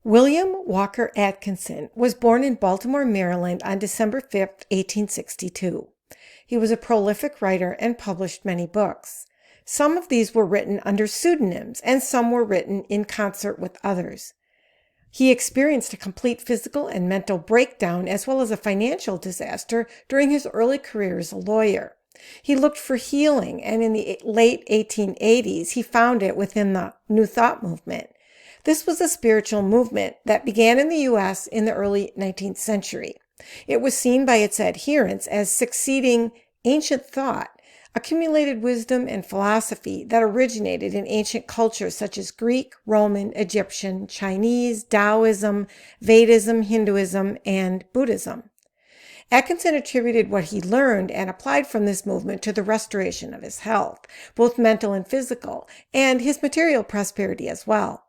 William Walker Atkinson was born in Baltimore, Maryland on December 5, 1862. He was a prolific writer and published many books. Some of these were written under pseudonyms, and some were written in concert with others. He experienced a complete physical and mental breakdown as well as a financial disaster during his early career as a lawyer. He looked for healing, and in the late 1880s, he found it within the New Thought movement. This was a spiritual movement that began in the U.S. in the early 19th century. It was seen by its adherents as succeeding ancient thought, accumulated wisdom and philosophy that originated in ancient cultures such as Greek, Roman, Egyptian, Chinese, Taoism, Vedism, Hinduism, and Buddhism. Atkinson attributed what he learned and applied from this movement to the restoration of his health, both mental and physical, and his material prosperity as well.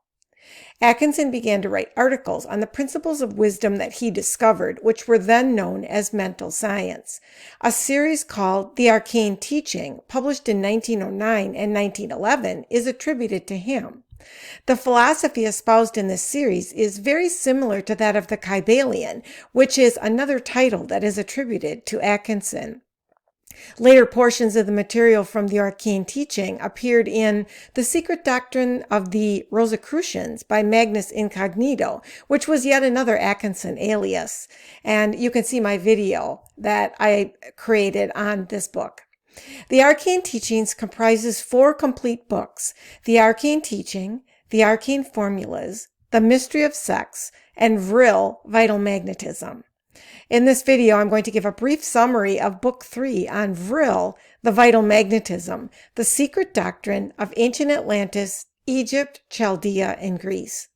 Atkinson began to write articles on the principles of wisdom that he discovered, which were then known as mental science. A series called The Arcane Teaching, published in 1909 and 1911, is attributed to him. The philosophy espoused in this series is very similar to that of the Kybalion, which is another title that is attributed to Atkinson. Later portions of the material from the Arcane Teaching appeared in The Secret Doctrine of the Rosicrucians by Magnus Incognito, which was yet another Atkinson alias. And you can see my video that I created on this book. The Arcane Teachings comprises 4 complete books: The Arcane Teaching, The Arcane Formulas, The Mystery of Sex, and Vril, Vital Magnetism. In this video, I'm going to give a brief summary of Book 3 on Vril, the Vital Magnetism, the secret doctrine of ancient Atlantis, Egypt, Chaldea, and Greece.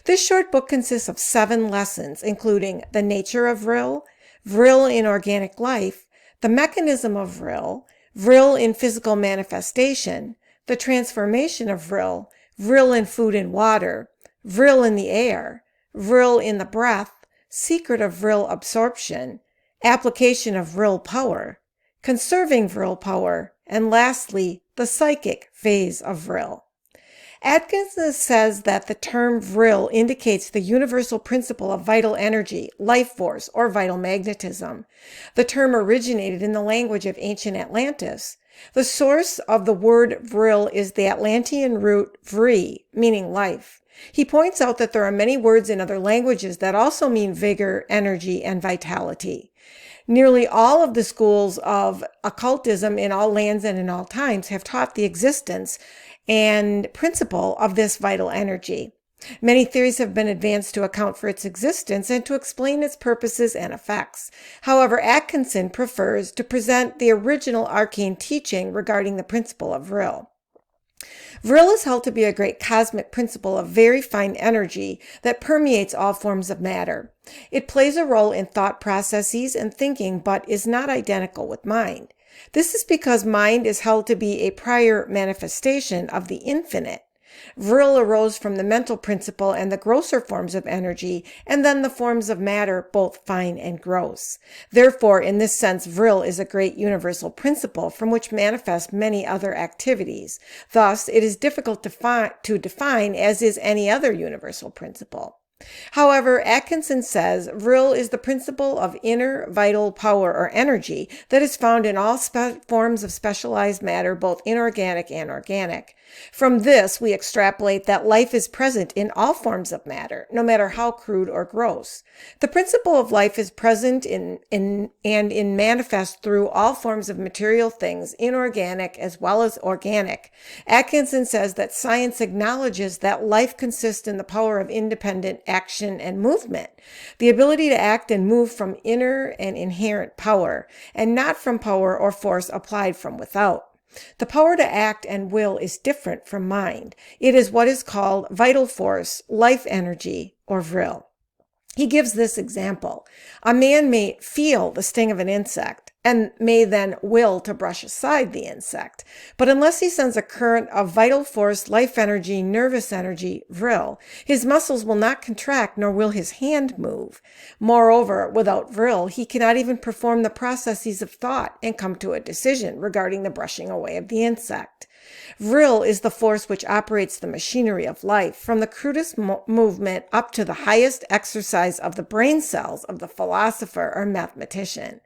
This short book consists of 7 lessons, including the nature of Vril, Vril in organic life, the mechanism of Vril, Vril in physical manifestation, the transformation of Vril, Vril in food and water, Vril in the air, Vril in the breath, secret of Vril absorption, application of Vril power, conserving Vril power, and lastly, the psychic phase of Vril. Atkinson says that the term Vril indicates the universal principle of vital energy, life force, or vital magnetism. The term originated in the language of ancient Atlantis. The source of the word Vril is the Atlantean root vri, meaning life. He points out that there are many words in other languages that also mean vigor, energy, and vitality. Nearly all of the schools of occultism in all lands and in all times have taught the existence and principle of this vital energy. Many theories have been advanced to account for its existence and to explain its purposes and effects. However, Atkinson prefers to present the original arcane teaching regarding the principle of Vril. Vril is held to be a great cosmic principle of very fine energy that permeates all forms of matter. It plays a role in thought processes and thinking, but is not identical with mind. This is because mind is held to be a prior manifestation of the infinite. Vril arose from the mental principle and the grosser forms of energy, and then the forms of matter, both fine and gross. Therefore, in this sense, Vril is a great universal principle from which manifest many other activities. Thus, it is difficult to define, as is any other universal principle. However, Atkinson says Vril is the principle of inner vital power or energy that is found in all forms of specialized matter, both inorganic and organic. From this, we extrapolate that life is present in all forms of matter, no matter how crude or gross. The principle of life is present in manifest through all forms of material things, inorganic as well as organic. Atkinson says that science acknowledges that life consists in the power of independent action and movement, the ability to act and move from inner and inherent power, and not from power or force applied from without. The power to act and will is different from mind. It is what is called vital force, life energy, or Vril. He gives this example. A man may feel the sting of an insect and may then will to brush aside the insect. But unless he sends a current of vital force, life energy, nervous energy, Vril, his muscles will not contract nor will his hand move. Moreover, without Vril, he cannot even perform the processes of thought and come to a decision regarding the brushing away of the insect. Vril is the force which operates the machinery of life, from the crudest movement up to the highest exercise of the brain cells of the philosopher or mathematician.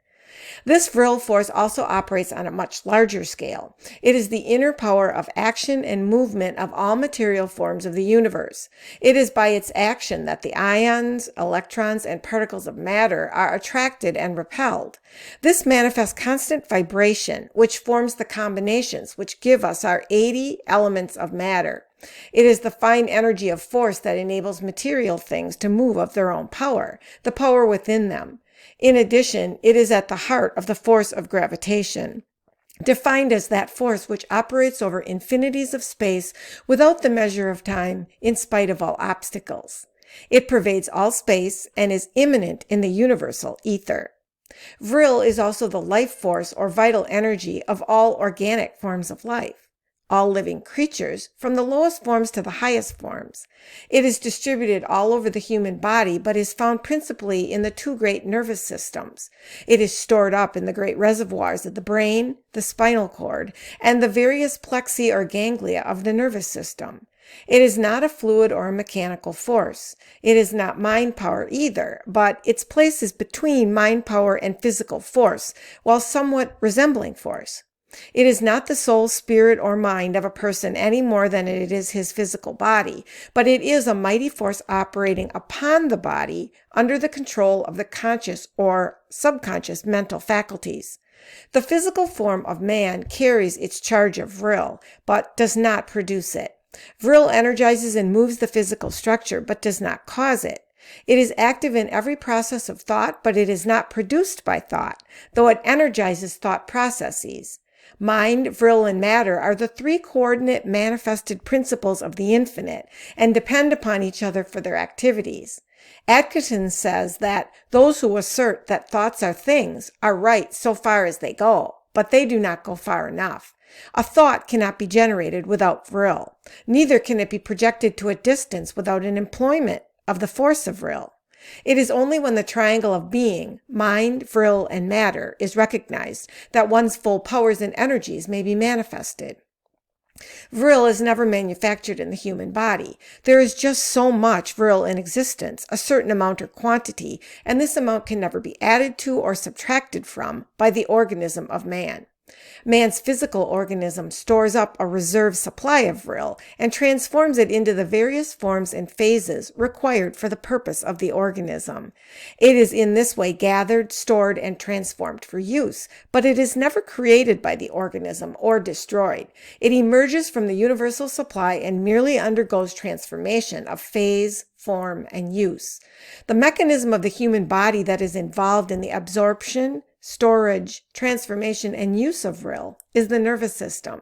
This Vril force also operates on a much larger scale. It is the inner power of action and movement of all material forms of the universe. It is by its action that the ions, electrons, and particles of matter are attracted and repelled. This manifests constant vibration, which forms the combinations which give us our 80 elements of matter. It is the fine energy of force that enables material things to move of their own power, the power within them. In addition, it is at the heart of the force of gravitation, defined as that force which operates over infinities of space without the measure of time, in spite of all obstacles. It pervades all space and is immanent in the universal ether. Vril is also the life force or vital energy of all organic forms of life, all living creatures, from the lowest forms to the highest forms. It is distributed all over the human body, but is found principally in the two great nervous systems. It is stored up in the great reservoirs of the brain, the spinal cord, and the various plexi or ganglia of the nervous system. It is not a fluid or a mechanical force. It is not mind power either, but its place is between mind power and physical force, while somewhat resembling force. It is not the soul, spirit, or mind of a person any more than it is his physical body, but it is a mighty force operating upon the body under the control of the conscious or subconscious mental faculties. The physical form of man carries its charge of Vril, but does not produce it. Vril energizes and moves the physical structure, but does not cause it. It is active in every process of thought, but it is not produced by thought, though it energizes thought processes. Mind, Vril, and matter are the three coordinate manifested principles of the infinite and depend upon each other for their activities. Atkinson says that those who assert that thoughts are things are right so far as they go, but they do not go far enough. A thought cannot be generated without Vril. Neither can it be projected to a distance without an employment of the force of Vril. It is only when the triangle of being, mind, Vril, and matter, is recognized that one's full powers and energies may be manifested. Vril is never manufactured in the human body. There is just so much Vril in existence, a certain amount or quantity, and this amount can never be added to or subtracted from by the organism of man. Man's physical organism stores up a reserve supply of Vril and transforms it into the various forms and phases required for the purpose of the organism. It is in this way gathered, stored, and transformed for use, but it is never created by the organism or destroyed. It emerges from the universal supply and merely undergoes transformation of phase, form, and use. The mechanism of the human body that is involved in the absorption, storage, transformation, and use of Vril is the nervous system.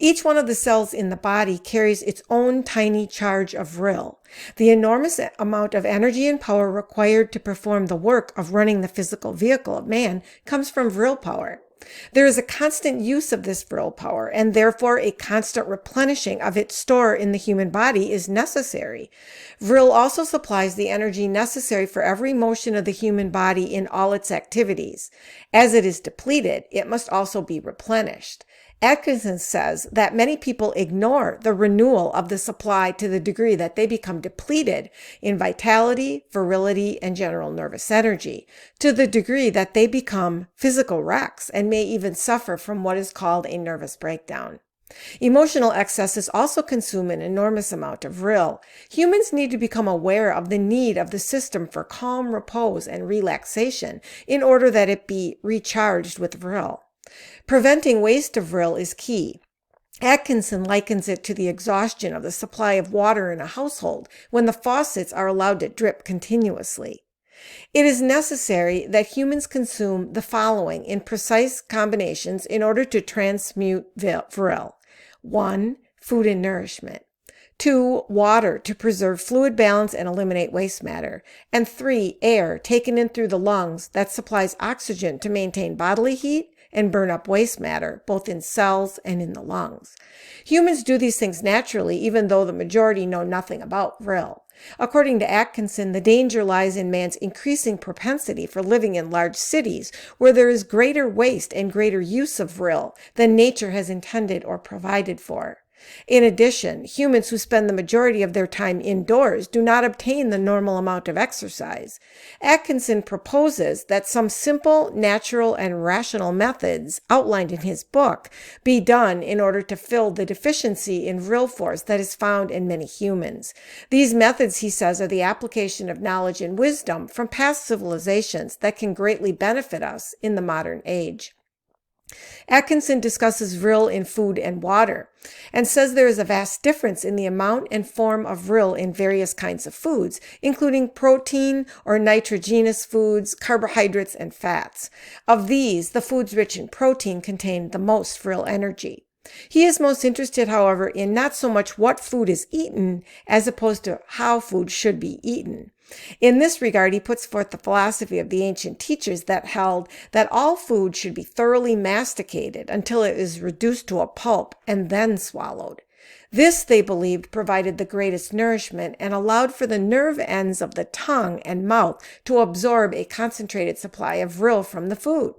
Each one of the cells in the body carries its own tiny charge of Vril. The enormous amount of energy and power required to perform the work of running the physical vehicle of man comes from Vril power. There is a constant use of this Vril power, and therefore a constant replenishing of its store in the human body is necessary. Vril also supplies the energy necessary for every motion of the human body in all its activities. As it is depleted, it must also be replenished. Atkinson says that many people ignore the renewal of the supply to the degree that they become depleted in vitality, virility, and general nervous energy, to the degree that they become physical wrecks and may even suffer from what is called a nervous breakdown. Emotional excesses also consume an enormous amount of Vril. Humans need to become aware of the need of the system for calm repose and relaxation in order that it be recharged with Vril. Preventing waste of Vril is key. Atkinson likens it to the exhaustion of the supply of water in a household when the faucets are allowed to drip continuously. It is necessary that humans consume the following in precise combinations in order to transmute Vril. 1. Food and nourishment. 2. Water to preserve fluid balance and eliminate waste matter. And 3. Air taken in through the lungs that supplies oxygen to maintain bodily heat and burn up waste matter, both in cells and in the lungs. Humans do these things naturally, even though the majority know nothing about Vril. According to Atkinson, the danger lies in man's increasing propensity for living in large cities where there is greater waste and greater use of Vril than nature has intended or provided for. In addition, humans who spend the majority of their time indoors do not obtain the normal amount of exercise. Atkinson proposes that some simple, natural, and rational methods outlined in his book be done in order to fill the deficiency in Vril force that is found in many humans. These methods, he says, are the application of knowledge and wisdom from past civilizations that can greatly benefit us in the modern age. Atkinson discusses Vril in food and water and says there is a vast difference in the amount and form of Vril in various kinds of foods, including protein or nitrogenous foods, carbohydrates, and fats. Of these, the foods rich in protein contain the most Vril energy. He is most interested, however, in not so much what food is eaten as opposed to how food should be eaten. In this regard, he puts forth the philosophy of the ancient teachers that held that all food should be thoroughly masticated until it is reduced to a pulp and then swallowed. This, they believed, provided the greatest nourishment and allowed for the nerve ends of the tongue and mouth to absorb a concentrated supply of Vril from the food.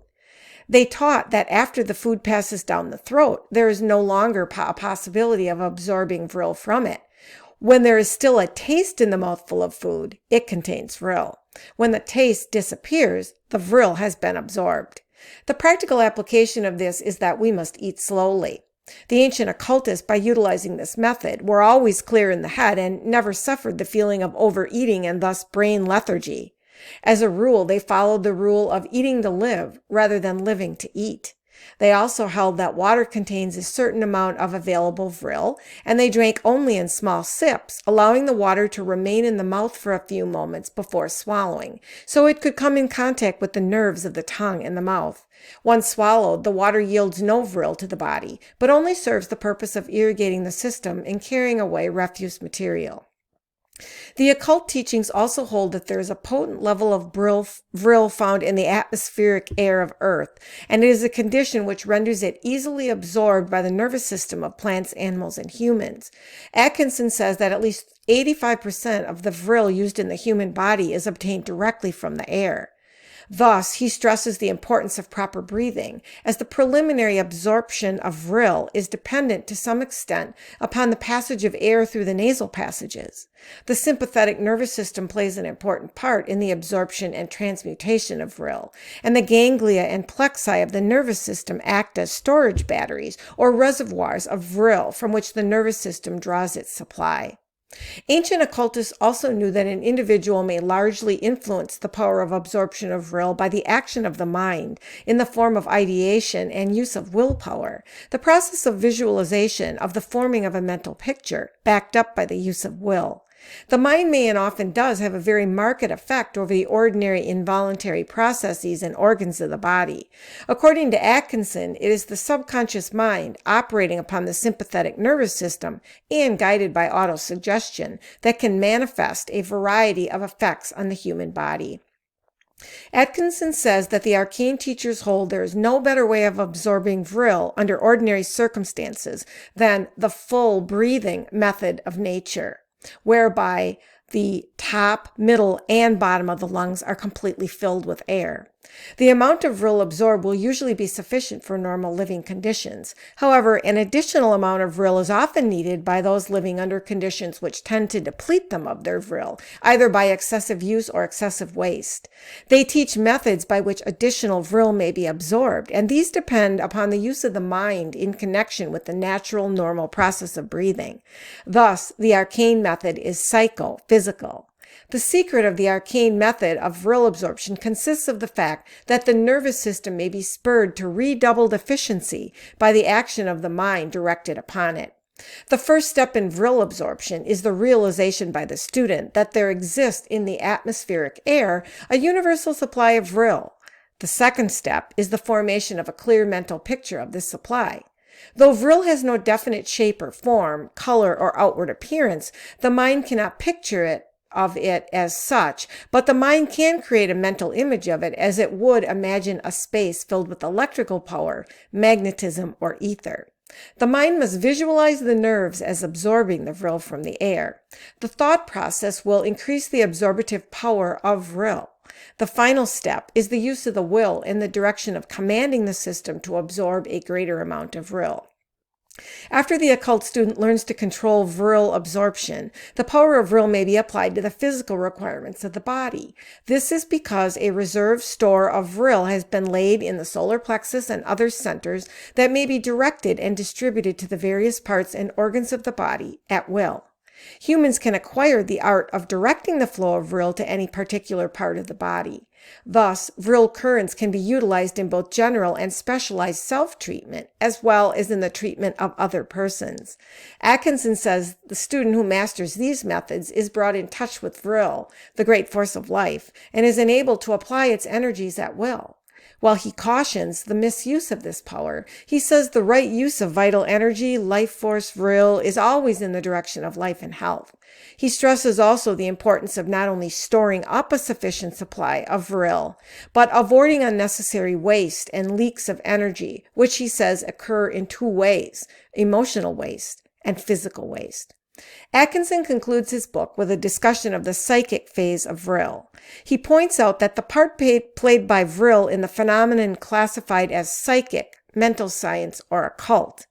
They taught that after the food passes down the throat, there is no longer a possibility of absorbing Vril from it. When there is still a taste in the mouthful of food, it contains Vril. When the taste disappears, the Vril has been absorbed. The practical application of this is that we must eat slowly. The ancient occultists, by utilizing this method, were always clear in the head and never suffered the feeling of overeating and thus brain lethargy. As a rule, they followed the rule of eating to live rather than living to eat. They also held that water contains a certain amount of available Vril, and they drank only in small sips, allowing the water to remain in the mouth for a few moments before swallowing, so it could come in contact with the nerves of the tongue and the mouth. Once swallowed, the water yields no Vril to the body, but only serves the purpose of irrigating the system and carrying away refuse material. The occult teachings also hold that there is a potent level of Vril found in the atmospheric air of Earth, and it is a condition which renders it easily absorbed by the nervous system of plants, animals, and humans. Atkinson says that at least 85% of the Vril used in the human body is obtained directly from the air. Thus, he stresses the importance of proper breathing, as the preliminary absorption of Vril is dependent to some extent upon the passage of air through the nasal passages. The sympathetic nervous system plays an important part in the absorption and transmutation of Vril, and the ganglia and plexi of the nervous system act as storage batteries or reservoirs of Vril from which the nervous system draws its supply. Ancient occultists also knew that an individual may largely influence the power of absorption of Vril by the action of the mind in the form of ideation and use of willpower, the process of visualization of the forming of a mental picture, backed up by the use of will. The mind may and often does have a very marked effect over the ordinary involuntary processes and organs of the body. According to Atkinson, it is the subconscious mind operating upon the sympathetic nervous system and guided by autosuggestion that can manifest a variety of effects on the human body. Atkinson says that the arcane teachers hold there is no better way of absorbing Vril under ordinary circumstances than the full breathing method of nature, whereby the top, middle, and bottom of the lungs are completely filled with air. The amount of Vril absorbed will usually be sufficient for normal living conditions. However, an additional amount of Vril is often needed by those living under conditions which tend to deplete them of their Vril, either by excessive use or excessive waste. They teach methods by which additional Vril may be absorbed, and these depend upon the use of the mind in connection with the natural, normal process of breathing. Thus, the arcane method is psycho-physical. The secret of the arcane method of Vril absorption consists of the fact that the nervous system may be spurred to redoubled efficiency by the action of the mind directed upon it. The first step in Vril absorption is the realization by the student that there exists in the atmospheric air a universal supply of Vril. The second step is the formation of a clear mental picture of this supply. Though Vril has no definite shape or form, color, or outward appearance, the mind cannot picture it as such, but the mind can create a mental image of it as it would imagine a space filled with electrical power, magnetism, or ether. The mind must visualize the nerves as absorbing the Vril from the air. The thought process will increase the absorptive power of Vril. The final step is the use of the will in the direction of commanding the system to absorb a greater amount of Vril. After the occult student learns to control Vril absorption, the power of Vril may be applied to the physical requirements of the body. This is because a reserve store of Vril has been laid in the solar plexus and other centers that may be directed and distributed to the various parts and organs of the body at will. Humans can acquire the art of directing the flow of Vril to any particular part of the body. Thus, Vril currents can be utilized in both general and specialized self-treatment, as well as in the treatment of other persons. Atkinson says the student who masters these methods is brought in touch with Vril, the great force of life, and is enabled to apply its energies at will. While he cautions the misuse of this power, he says the right use of vital energy, life force, Vril, is always in the direction of life and health. He stresses also the importance of not only storing up a sufficient supply of Vril, but avoiding unnecessary waste and leaks of energy, which he says occur in two ways: emotional waste and physical waste. Atkinson concludes his book with a discussion of the psychic phase of Vril. He points out that the part played by Vril in the phenomenon classified as psychic, mental science, or occult.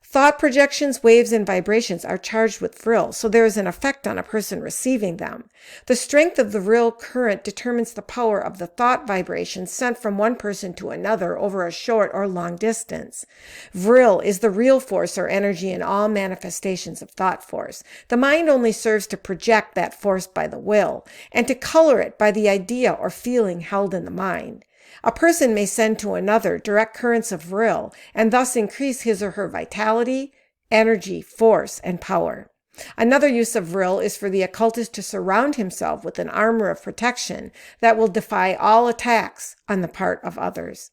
Thought projections, waves, and vibrations are charged with Vril, so there is an effect on a person receiving them. The strength of the Vril current determines the power of the thought vibrations sent from one person to another over a short or long distance. Vril is the real force or energy in all manifestations of thought force. The mind only serves to project that force by the will, and to color it by the idea or feeling held in the mind. A person may send to another direct currents of Vril and thus increase his or her vitality, energy, force, and power. Another use of Vril is for the occultist to surround himself with an armor of protection that will defy all attacks on the part of others.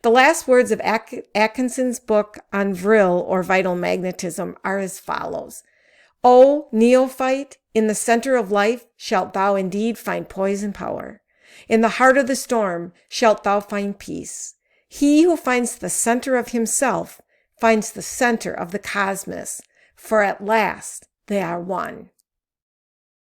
The last words of Atkinson's book on Vril, or Vital Magnetism, are as follows: "O neophyte, in the center of life shalt thou indeed find poise and power. In the heart of the storm shalt thou find peace. He who finds the center of himself finds the center of the cosmos, for at last they are one."